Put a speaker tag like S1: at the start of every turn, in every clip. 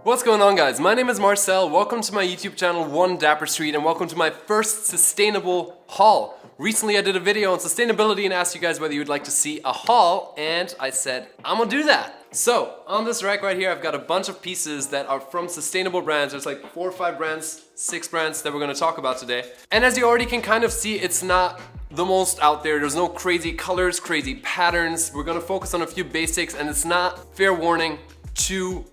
S1: What's going on, guys? My name is Marcel. Welcome to my YouTube channel, One Dapper Street, and welcome to my first sustainable haul. Recently I did a video on sustainability and asked you guys whether you would like to see a haul, and I said, I'm gonna do that. So, on this rack right here, I've got a bunch of pieces that are from sustainable brands. There's like 4 or 5 brands, 6 brands that we're gonna talk about today. And as you already can kind of see, it's not the most out there. There's no crazy colors, crazy patterns. We're gonna focus on a few basics, and it's not, fair warning, too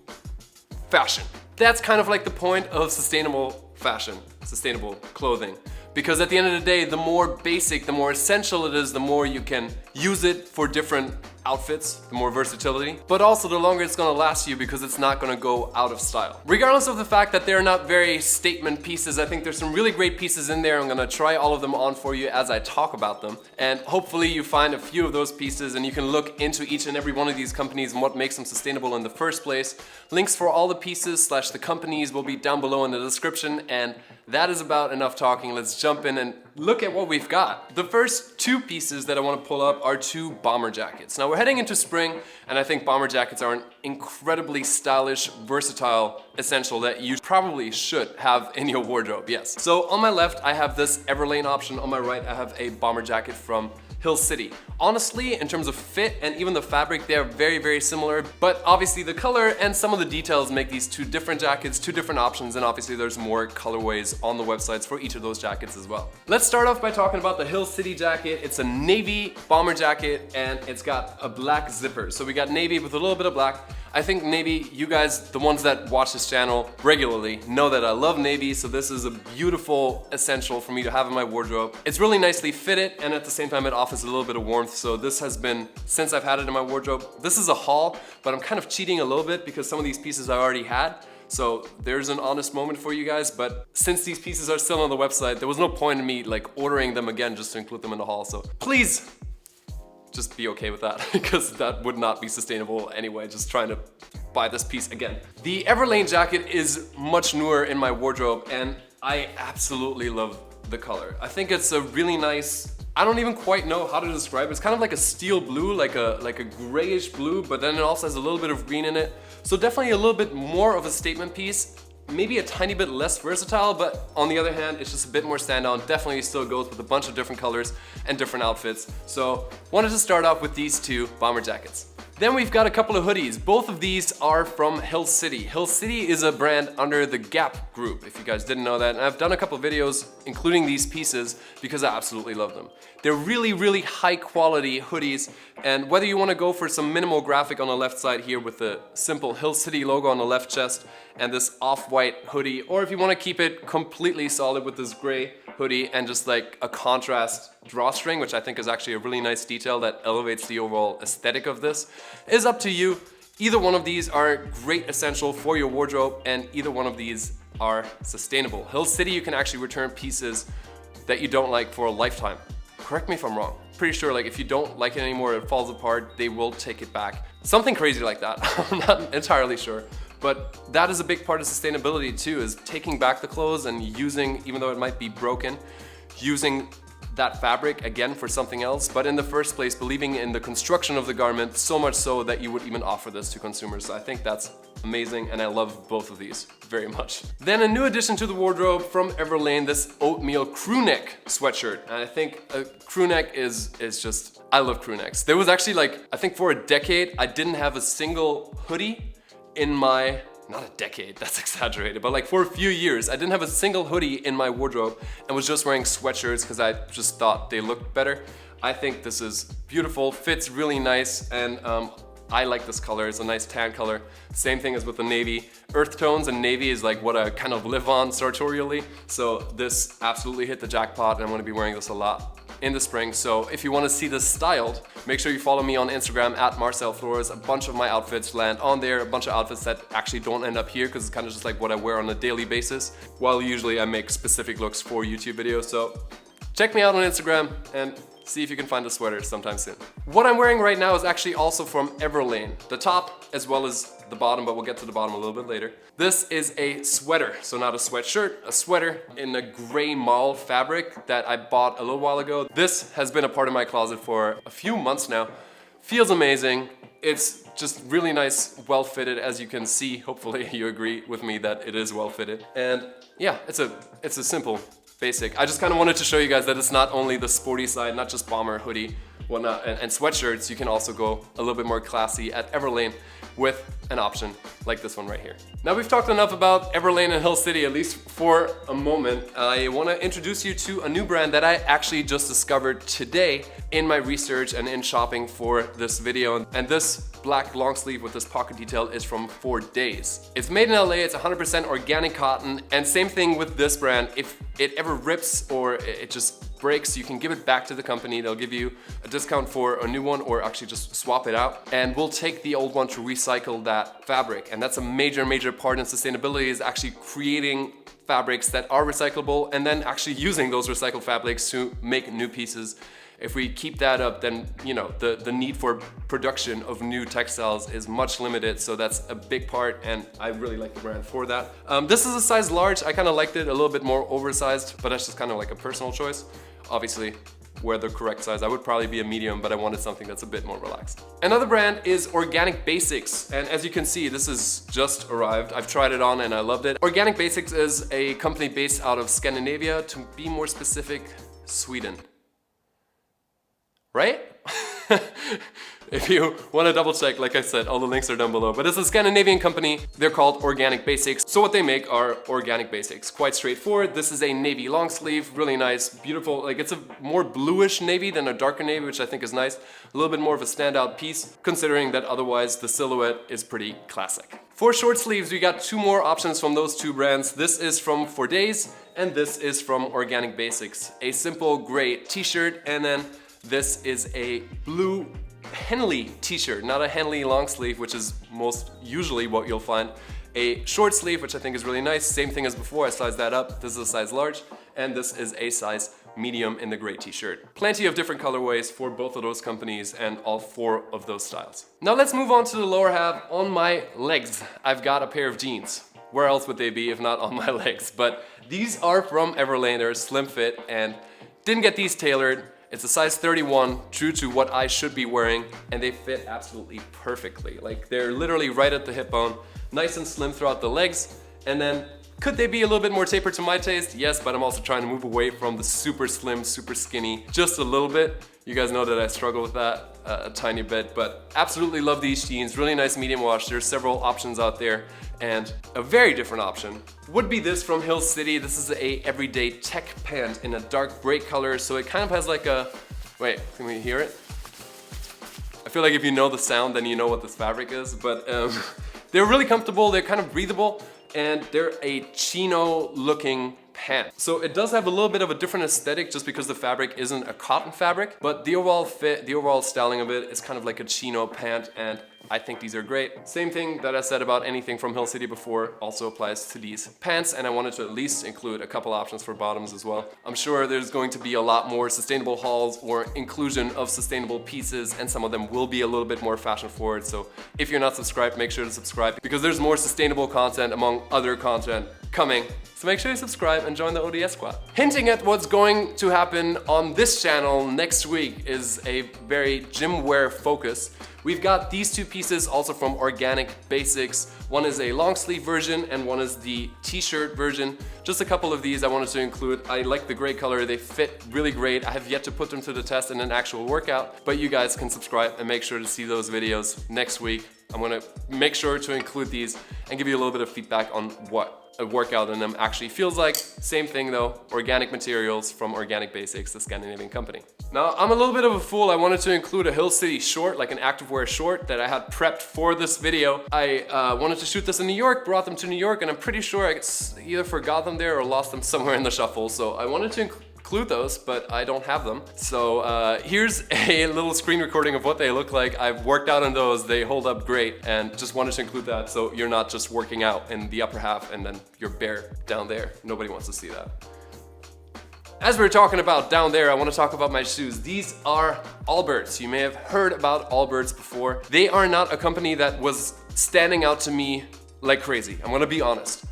S1: fashion. That's kind of like the point of sustainable fashion, sustainable clothing. Because at the end of the day, the more basic, the more essential it is, the more you can use it for different outfits, the more versatility, but also the longer it's gonna last you because it's not gonna go out of style. Regardless of the fact that they're not very statement pieces, I think there's some really great pieces in there. I'm gonna try all of them on for you as I talk about them. And hopefully you find a few of those pieces and you can look into each and every one of these companies and what makes them sustainable in the first place. Links for all the pieces / the companies will be down below in the description, and that is about enough talking. Let's jump in and look at what we've got. The first 2 pieces that I want to pull up are 2 bomber jackets. Now we're heading into spring, and I think bomber jackets are an incredibly stylish, versatile essential that you probably should have in your wardrobe, yes. So on my left, I have this Everlane option. On my right, I have a bomber jacket from Hill City. Honestly, in terms of fit and even the fabric, they're very, very similar, but obviously the color and some of the details make these 2 different jackets, 2 different options, and obviously there's more colorways on the websites for each of those jackets as well. Let's start off by talking about the Hill City jacket. It's a navy bomber jacket and it's got a black zipper. So we got navy with a little bit of black. I think navy, you guys, the ones that watch this channel regularly, know that I love navy, so this is a beautiful essential for me to have in my wardrobe. It's really nicely fitted, and at the same time it offers a little bit of warmth, so this has been, since I've had it in my wardrobe, this is a haul, but I'm kind of cheating a little bit because some of these pieces I already had. So there's an honest moment for you guys, but since these pieces are still on the website, there was no point in me like ordering them again just to include them in the haul, so please, just be okay with that because that would not be sustainable anyway, just trying to buy this piece again. The Everlane jacket is much newer in my wardrobe and I absolutely love the color. I think it's a really nice, I don't even quite know how to describe it. It's kind of like a steel blue, like a grayish blue, but then it also has a little bit of green in it. So definitely a little bit more of a statement piece. Maybe a tiny bit less versatile, but on the other hand, it's just a bit more standout. Definitely still goes with a bunch of different colors and different outfits. So wanted to start off with these 2 bomber jackets. Then we've got a couple of hoodies. Both of these are from Hill City. Hill City is a brand under the Gap group, if you guys didn't know that. And I've done a couple of videos including these pieces because I absolutely love them. They're really, really high quality hoodies. And whether you want to go for some minimal graphic on the left side here with the simple Hill City logo on the left chest and this off-white hoodie, or if you want to keep it completely solid with this gray hoodie and just like a contrast drawstring, which I think is actually a really nice detail that elevates the overall aesthetic of this, is up to you. Either one of these are great essential for your wardrobe, and either one of these are sustainable. Hill City, you can actually return pieces that you don't like for a lifetime. Correct me if I'm wrong. Pretty sure like if you don't like it anymore, it falls apart, they will take it back. Something crazy like that. I'm not entirely sure. But that is a big part of sustainability too, is taking back the clothes and using, even though it might be broken, using that fabric again for something else, but in the first place believing in the construction of the garment so much so that you would even offer this to consumers. So I think that's amazing, and I love both of these very much. Then a new addition to the wardrobe from Everlane, this Oatmeal Crewneck sweatshirt. And I think a crewneck is just, I love crewnecks. There was actually like, I think for a decade, I didn't have a single hoodie in my, not a decade, that's exaggerated, but like for a few years, I didn't have a single hoodie in my wardrobe and was just wearing sweatshirts because I just thought they looked better. I think this is beautiful, fits really nice, and I like this color. It's a nice tan color. Same thing as with the navy. Earth tones and navy is like what I kind of live on sartorially. So this absolutely hit the jackpot, and I'm gonna be wearing this a lot in the spring. So if you want to see this styled, make sure you follow me on Instagram at Marcel Flores. A bunch of my outfits land on there, a bunch of outfits that actually don't end up here because it's kind of just like what I wear on a daily basis, while usually I make specific looks for YouTube videos. So check me out on Instagram and see if you can find a sweater sometime soon. What I'm wearing right now is actually also from Everlane, the top as well as the bottom, but we'll get to the bottom a little bit later. This is a sweater, so not a sweatshirt, a sweater in a gray marl fabric that I bought a little while ago. This has been a part of my closet for a few months now. feels amazing. It's just really nice, well fitted, as you can see. Hopefully you agree with me that it is well fitted. And yeah, it's a simple basic. I just kind of wanted to show you guys that it's not only the sporty side, not just bomber, hoodie, whatnot, and sweatshirts. You can also go a little bit more classy at Everlane with an option like this one right here. Now we've talked enough about Everlane and Hill City, at least for a moment. I want to introduce you to a new brand that I actually just discovered today in my research and in shopping for this video. And this black long sleeve with this pocket detail is from 4 Days. It's made in LA, it's 100% organic cotton, and same thing with this brand. If it ever rips or it just breaks, you can give it back to the company. They'll give you a discount for a new one, or actually just swap it out, and we'll take the old one to recycle that fabric. And that's a major part in sustainability, is actually creating fabrics that are recyclable and then actually using those recycled fabrics to make new pieces. If we keep that up, then you know the need for production of new textiles is much limited, so that's a big part, and I really like the brand for that. This is a size large. I kind of liked it a little bit more oversized, but that's just kind of like a personal choice. Obviously, wear the correct size. I would probably be a medium, but I wanted something that's a bit more relaxed. Another brand is Organic Basics, and as you can see, this has just arrived. I've tried it on and I loved it. Organic Basics is a company based out of Scandinavia, to be more specific, Sweden. Right? If you want to double check, like I said, all the links are down below. But it's a Scandinavian company. They're called Organic Basics. So what they make are organic basics. Quite straightforward. This is a navy long sleeve, really nice, beautiful. Like, it's a more bluish navy than a darker navy, which I think is nice. A little bit more of a standout piece, considering that otherwise the silhouette is pretty classic. For short sleeves, we got 2 more options from those 2 brands. This is from 4 Days, and this is from Organic Basics. A simple gray t-shirt, and then this is a blue Henley t-shirt, not a Henley long sleeve, which is most usually what you'll find. A short sleeve, which I think is really nice. Same thing as before, I sized that up. This is a size large, and this is a size medium in the gray t-shirt. Plenty of different colorways for both of those companies and all 4 of those styles. Now let's move on to the lower half. On my legs, I've got a pair of jeans. Where else would they be if not on my legs? But these are from Everlane. They're slim fit, and didn't get these tailored. It's a size 31, true to what I should be wearing, and they fit absolutely perfectly. Like, they're literally right at the hip bone, nice and slim throughout the legs. And then, could they be a little bit more tapered to my taste? Yes, but I'm also trying to move away from the super slim, super skinny, just a little bit. You guys know that I struggle with that a tiny bit, but absolutely love these jeans. Really nice medium wash. There's several options out there, and a very different option would be this from Hill City. This is a everyday tech pant in a dark gray color, so it kind of has like a, wait, can we hear it? I feel like if you know the sound, then you know what this fabric is, but they're really comfortable, they're kind of breathable, and they're a chino looking pant. So it does have a little bit of a different aesthetic just because the fabric isn't a cotton fabric, but the overall fit, the overall styling of it is kind of like a chino pant, and I think these are great. Same thing that I said about anything from Hill City before also applies to these pants, and I wanted to at least include a couple options for bottoms as well. I'm sure there's going to be a lot more sustainable hauls or inclusion of sustainable pieces, and some of them will be a little bit more fashion forward. So if you're not subscribed, make sure to subscribe, because there's more sustainable content among other content coming. So make sure you subscribe and join the ODS squad. Hinting at what's going to happen on this channel next week is a very gym wear focus. We've got these 2 pieces also from Organic Basics. One is a long sleeve version and one is the t-shirt version. Just a couple of these I wanted to include. I like the gray color, they fit really great. I have yet to put them to the test in an actual workout, but you guys can subscribe and make sure to see those videos next week. I'm gonna make sure to include these and give you a little bit of feedback on what a workout in them actually feels like. Same thing though, organic materials from Organic Basics, the Scandinavian company. Now, I'm a little bit of a fool. I wanted to include a Hill City short, like an activewear short that I had prepped for this video. I wanted to shoot this in New York, brought them to New York, and I'm pretty sure I either forgot them there or lost them somewhere in the shuffle. So I wanted to include those, but I don't have them. So here's a little screen recording of what they look like. I've worked out on those, they hold up great, and just wanted to include that so you're not just working out in the upper half and then you're bare down there. Nobody wants to see that. As we're talking about down there, I want to talk about my shoes. These are Allbirds. You may have heard about Allbirds before. They are not a company that was standing out to me like crazy. I'm gonna be honest.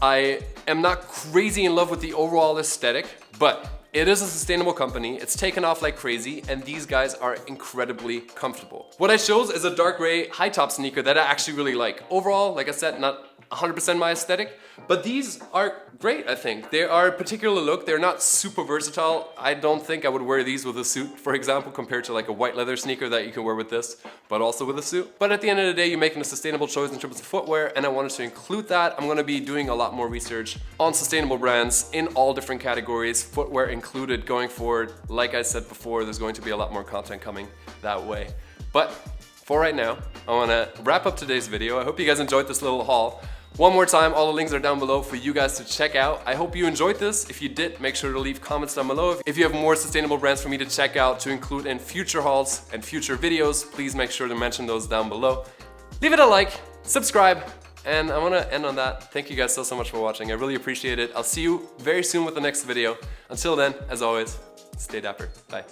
S1: I am not crazy in love with the overall aesthetic, but It is a sustainable company, it's taken off like crazy, and these guys are incredibly comfortable. What I chose is a dark gray high top sneaker that I actually really like. Overall, like I said, not 100% my aesthetic, but these are great, I think. They are a particular look, they're not super versatile. I don't think I would wear these with a suit, for example, compared to like a white leather sneaker that you can wear with this, but also with a suit. But at the end of the day, you're making a sustainable choice in terms of footwear, and I wanted to include that. I'm gonna be doing a lot more research on sustainable brands in all different categories, footwear included going forward. Like I said before, there's going to be a lot more content coming that way. But for right now, I wanna wrap up today's video. I hope you guys enjoyed this little haul. One more time, all the links are down below for you guys to check out. I hope you enjoyed this. If you did, make sure to leave comments down below. If you have more sustainable brands for me to check out to include in future hauls and future videos, please make sure to mention those down below. Leave it a like, subscribe, and I want to end on that. Thank you guys so much for watching. I really appreciate it. I'll see you very soon with the next video. Until then, as always, stay dapper. Bye.